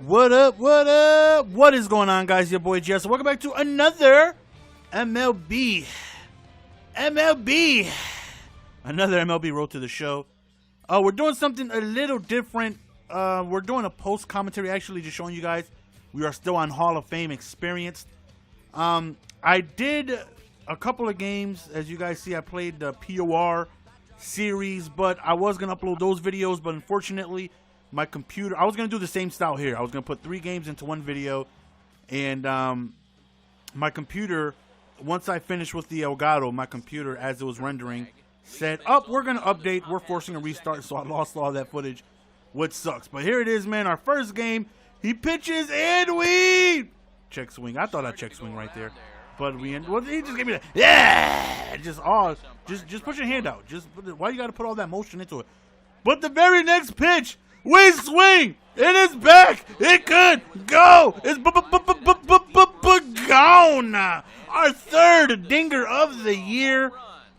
What up, what up? What is going on, guys? Your boy Jess. Welcome back to another MLB. Another MLB Road to the Show. We're doing something a little different. We're doing a post commentary, actually, just showing you guys we are still on Hall of Fame experienced. I did a couple of games. As you guys see, I played the POR series, but I was going to upload those videos, but unfortunately, my computer, I was going to do the same style here. I was going to put 3 games into one video, and my computer, once I finished with the Elgato, my computer, as it was rendering, said, we're going to update. We're forcing a restart, so I lost all that footage, which sucks. But here it is, man. Our first game, he pitches, and we check swing. I thought I check swing right there. But he just gave me that, yeah! Just put your hand out. Why you got to put all that motion into it? But the very next pitch, we swing. It is back. It could go. It's gone. Our third dinger of the year.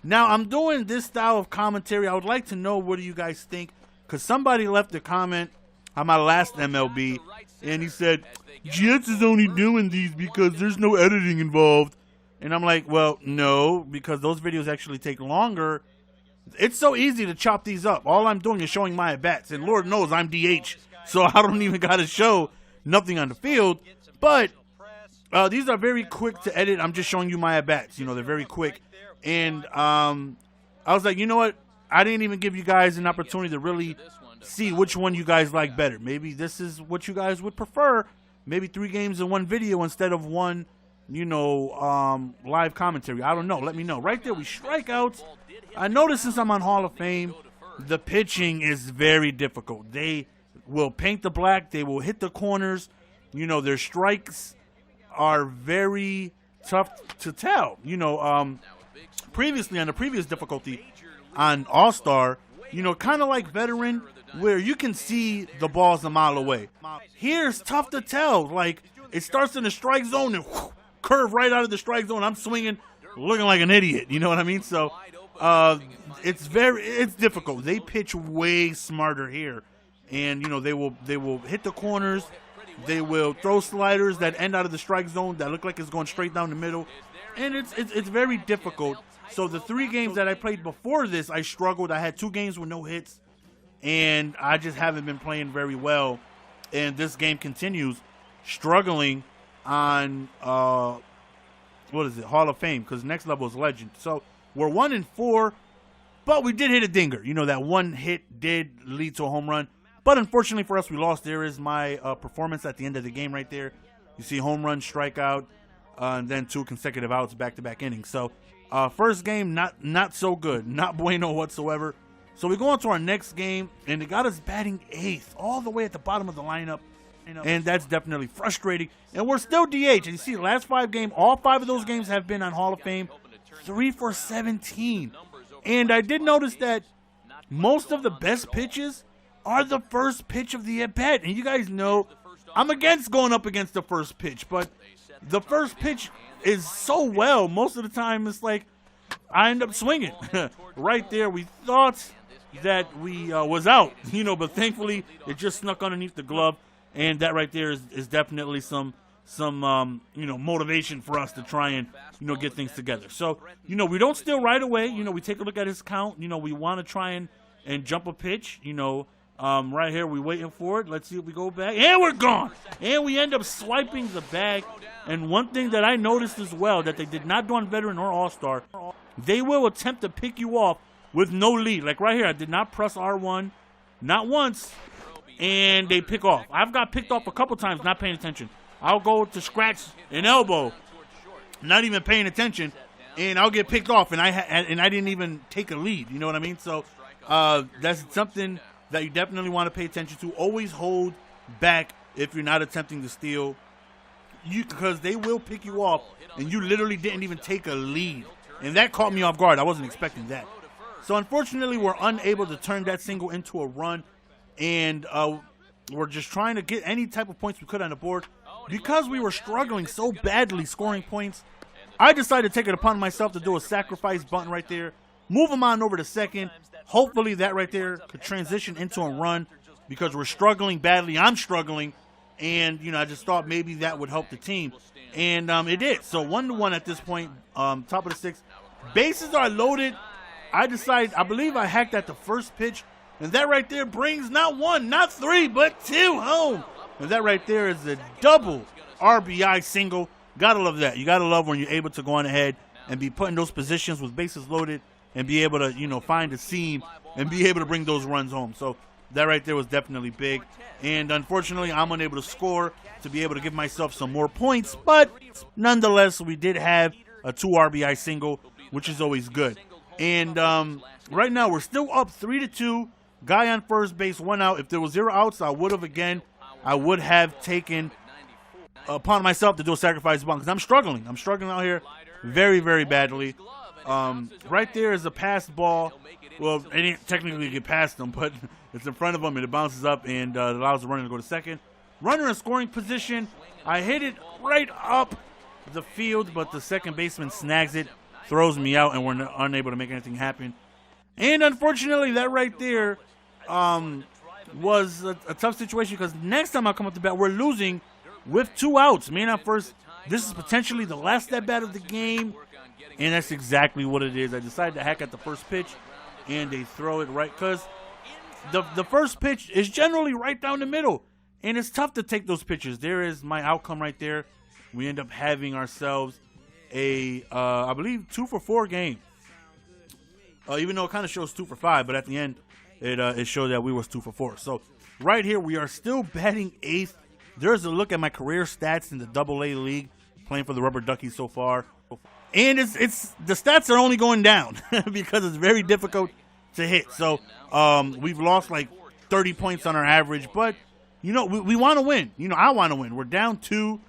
Now, I'm doing this style of commentary. I would like to know, what do you guys think? Because somebody left a comment on my last MLB, and he said, Jets is only doing these because there's no editing involved. And I'm like, well, no, because those videos actually take longer. It's so easy to chop these up. All I'm doing is showing my at-bats. And Lord knows I'm DH, so I don't even got to show nothing on the field. But these are very quick to edit. I'm just showing you my at-bats. You know, they're very quick. And I was like, you know what? I didn't even give you guys an opportunity to really see which one you guys like better. Maybe this is what you guys would prefer. Maybe 3 games in one video instead of one, you know, live commentary. I don't know. Let me know. Right there, we strikeouts. I noticed since I'm on Hall of Fame, the pitching is very difficult. They will paint the black. They will hit the corners. You know, their strikes are very tough to tell. You know, previously on the previous difficulty on All-Star, you know, kind of like Veteran, where you can see the balls a mile away. Here it's tough to tell. Like, it starts in the strike zone and curve right out of the strike zone. I'm swinging, looking like an idiot. You know what I mean? So it's difficult. They pitch way smarter here, and you know they will hit the corners. They will throw sliders that end out of the strike zone that look like it's going straight down the middle, and it's very difficult. So the 3 games that I played before this, I struggled. I had 2 games with no hits, and I just haven't been playing very well. And this game continues, struggling on what is it, Hall of Fame, because next level is Legend. So we're 1-4, but we did hit a dinger. You know, that one hit did lead to a home run. But unfortunately for us, we lost. There is my performance at the end of the game right there. You see home run, strikeout, and then 2 consecutive outs, back-to-back innings. So first game, not so good. Not bueno whatsoever. So we go on to our next game, and it got us batting 8th, all the way at the bottom of the lineup. And that's definitely frustrating. And we're still DH. And you see, the last 5 games, all 5 of those games have been on Hall of Fame. 3 for 17. And I did notice that most of the best pitches are the first pitch of the at-bat. And you guys know I'm against going up against the first pitch. But the first pitch is so well. Most of the time, it's like I end up swinging. Right there, we thought that we was out. You know, but thankfully, it just snuck underneath the glove. And that right there is definitely some you know, motivation for us to try and, you know, get things together. So, you know, we don't steal right away. You know, we take a look at his count. You know, we want to try and jump a pitch. You know, right here, we waiting for it. Let's see if we go back. And we're gone. And we end up swiping the bag. And one thing that I noticed as well that they did not do on Veteran or All-Star, they will attempt to pick you off with no lead. Like right here, I did not press R1, not once, and they pick off. I've got picked off a couple times not paying attention. I'll go to scratch an elbow, not even paying attention, and I'll get picked off, and I didn't even take a lead. You know what I mean? So that's something that you definitely want to pay attention to. Always hold back if you're not attempting to steal, because they will pick you off, and you literally didn't even take a lead, and that caught me off guard. I wasn't expecting that. So unfortunately, we're unable to turn that single into a run, and we're just trying to get any type of points we could on the board. Because we were struggling so badly scoring points, I decided to take it upon myself to do a sacrifice button right there, move him on over to second. Hopefully that right there could transition into a run, because we're struggling badly. I'm struggling, And, you know, I just thought maybe that would help the team. And it did. So 1-1 at this point, top of the sixth. Bases are loaded. I believe I hacked at the first pitch. And that right there brings not one, not three, but two home. And that right there is a double RBI single. Gotta love that. You gotta love when you're able to go on ahead and be put in those positions with bases loaded and be able to, you know, find a seam and be able to bring those runs home. So that right there was definitely big. And unfortunately, I'm unable to score to be able to give myself some more points. But nonetheless, we did have a 2 RBI single, which is always good. And right now, we're still up 3-2. Guy on first base, 1 out. If there was 0 outs, I would have taken upon myself to do a sacrifice bunt because I'm struggling. I'm struggling out here very, very badly. Right there is a passed ball. Well, it didn't technically get past him, but it's in front of him, and it bounces up and allows the runner to go to second. Runner in scoring position. I hit it right up the field, but the second baseman snags it, throws me out, and we're unable to make anything happen. And unfortunately, that right there was a tough situation because next time I come up to bat, we're losing with 2 outs. Man on first. This is potentially the last at bat of the game, and that's exactly what it is. I decided to hack at the first pitch, and they throw it right because the first pitch is generally right down the middle, and it's tough to take those pitches. There is my outcome right there. We end up having ourselves a, I believe, 2-for-4 game. Even though it kind of shows 2-for-5, but at the end, it showed that we was 2-for-4. So right here, we are still batting 8th. There's a look at my career stats in the AA league, playing for the Rubber Duckies so far. And it's the stats are only going down because it's very difficult to hit. So we've lost like 30 points on our average, but you know we want to win. You know I want to win. We're down 2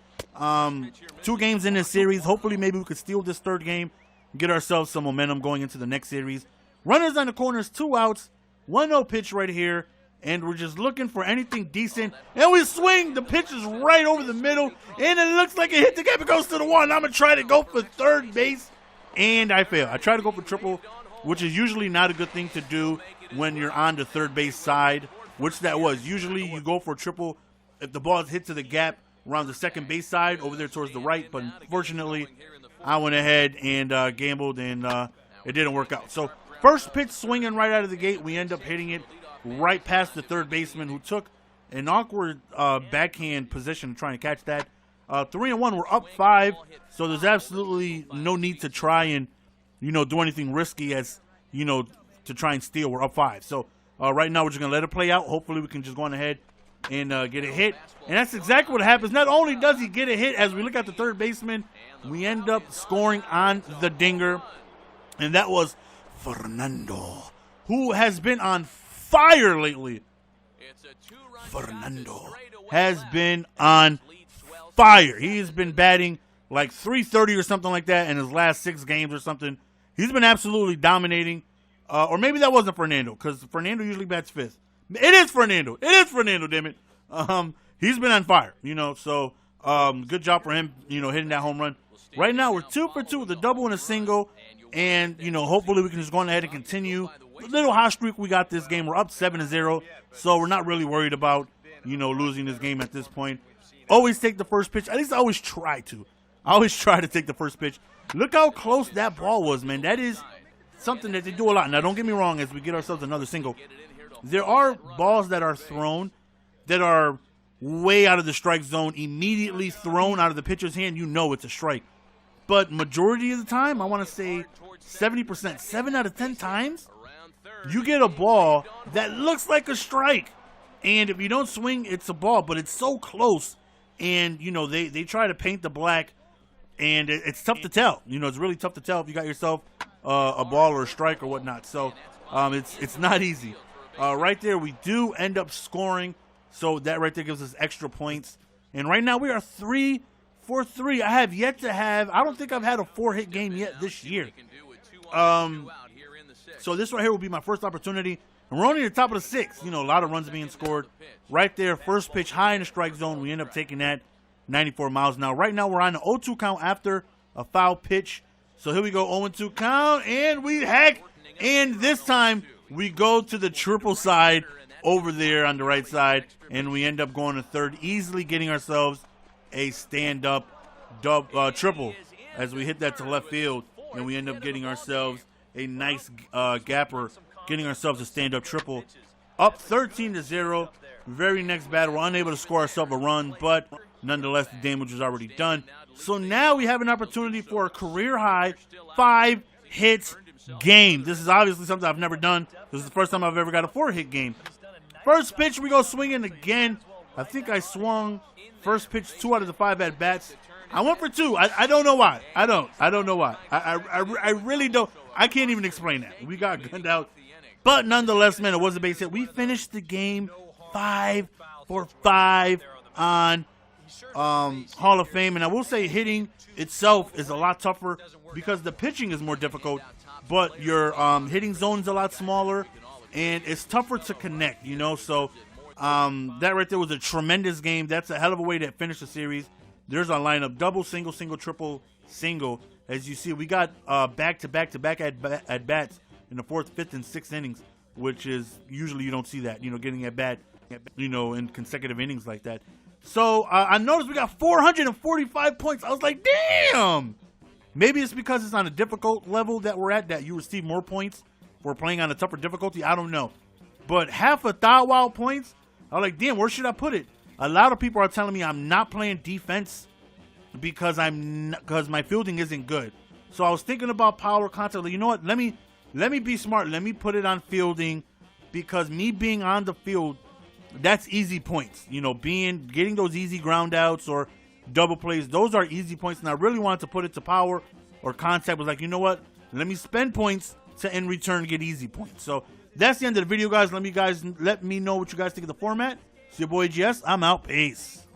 games in this series. Hopefully maybe we could steal this 3rd game, get ourselves some momentum going into the next series. Runners on the corners, 2 outs, 1-0 pitch right here, and we're just looking for anything decent. And we swing. The pitch is right over the middle, and it looks like it hit the gap. It goes to the wall, and I'm going to try to go for third base, and I fail. I try to go for triple, which is usually not a good thing to do when you're on the third base side, which that was. Usually you go for triple if the ball is hit to the gap around the second base side over there towards the right, but unfortunately I went ahead and gambled, and it didn't work out. So first pitch swinging right out of the gate, we end up hitting it right past the third baseman, who took an awkward backhand position trying to catch that. 3-1, we're up 5, so there's absolutely no need to try and, you know, do anything risky as, you know, to try and steal. We're up 5. So right now we're just going to let it play out. Hopefully we can just go on ahead and get a hit. And that's exactly what happens. Not only does he get a hit, as we look at the third baseman, we end up scoring on the dinger. And that was Fernando, who has been on fire lately. Fernando has been on fire. He's been batting like .330 or something like that in his last 6 games or something. He's been absolutely dominating. Or maybe that wasn't Fernando, because Fernando usually bats 5th. It is Fernando. It is Fernando, damn it. He's been on fire, you know, so good job for him, you know, hitting that home run. Right now we're 2 for 2 with a double and a single, and, you know, hopefully we can just go on ahead and continue the little hot streak we got this game. We're up 7-0, so we're not really worried about, you know, losing this game at this point. Always take the first pitch. At least I always try to. I always try to take the first pitch. Look how close that ball was, man. That is something that they do a lot. Now, don't get me wrong, as we get ourselves another single, there are balls that are thrown that are way out of the strike zone, immediately thrown out of the pitcher's hand. You know it's a strike. But majority of the time, I want to say 70%, 7 out of 10 times, you get a ball that looks like a strike. And if you don't swing, it's a ball, but it's so close. And, you know, they try to paint the black, and it's tough to tell. You know, it's really tough to tell if you got yourself a ball or a strike or whatnot. So it's not easy. Right there, we do end up scoring, so that right there gives us extra points. And right now, we are 3 for 3. I have yet to have, I don't think I've had a 4-hit game yet this year. So this right here will be my first opportunity. And we're only at the top of the 6th. You know, a lot of runs being scored. Right there, first pitch high in the strike zone. We end up taking that 94 miles an hour. Right now, we're on the 0-2 count after a foul pitch. So here we go, 0-2 count, and we hack. And this time, we go to the triple side, over there on the right side, and we end up going to third, easily getting ourselves a stand-up triple as we hit that to left field, and we end up getting ourselves a nice gapper, getting ourselves a stand-up triple. Up 13-0. Very next batter, we're unable to score ourselves a run, but nonetheless, the damage was already done. So now we have an opportunity for a career-high 5 hits game. This is obviously something I've never done. This is the first time I've ever got a 4-hit game. First pitch, we go swinging again. I think I swung first pitch 2 out of the 5 at-bats. I went for 2. I don't know why. I don't know why. I really don't. I can't even explain that. We got gunned out. But nonetheless, man, it was a base hit. We finished the game 5 for 5 on Hall of Fame. And I will say hitting itself is a lot tougher because the pitching is more difficult, but your hitting zone is a lot smaller, and it's tougher to connect, you know. So that right there was a tremendous game. That's a hell of a way to finish the series. There's our lineup: double, single, single, triple, single. As you see, we got back-to-back at bats in the 4th, 5th, and 6th innings, which is usually you don't see that, you know, getting at bat, you know, in consecutive innings like that. So I noticed we got 445 points. I was like, damn. Maybe it's because it's on a difficult level that we're at that you receive more points for playing on a tougher difficulty. I don't know. But half a thou wow points, I was like, damn, where should I put it? A lot of people are telling me I'm not playing defense because my fielding isn't good. So I was thinking about power constantly. You know what? Let me be smart. Let me put it on fielding, because me being on the field, that's easy points. You know, getting those easy ground outs or double plays, those are easy points. And I really wanted to put it to power or contact. Was like, you know what? Let me spend points to in return get easy points. So that's the end of the video, guys. Let me know what you guys think of the format. It's your boy GS. I'm out. Peace.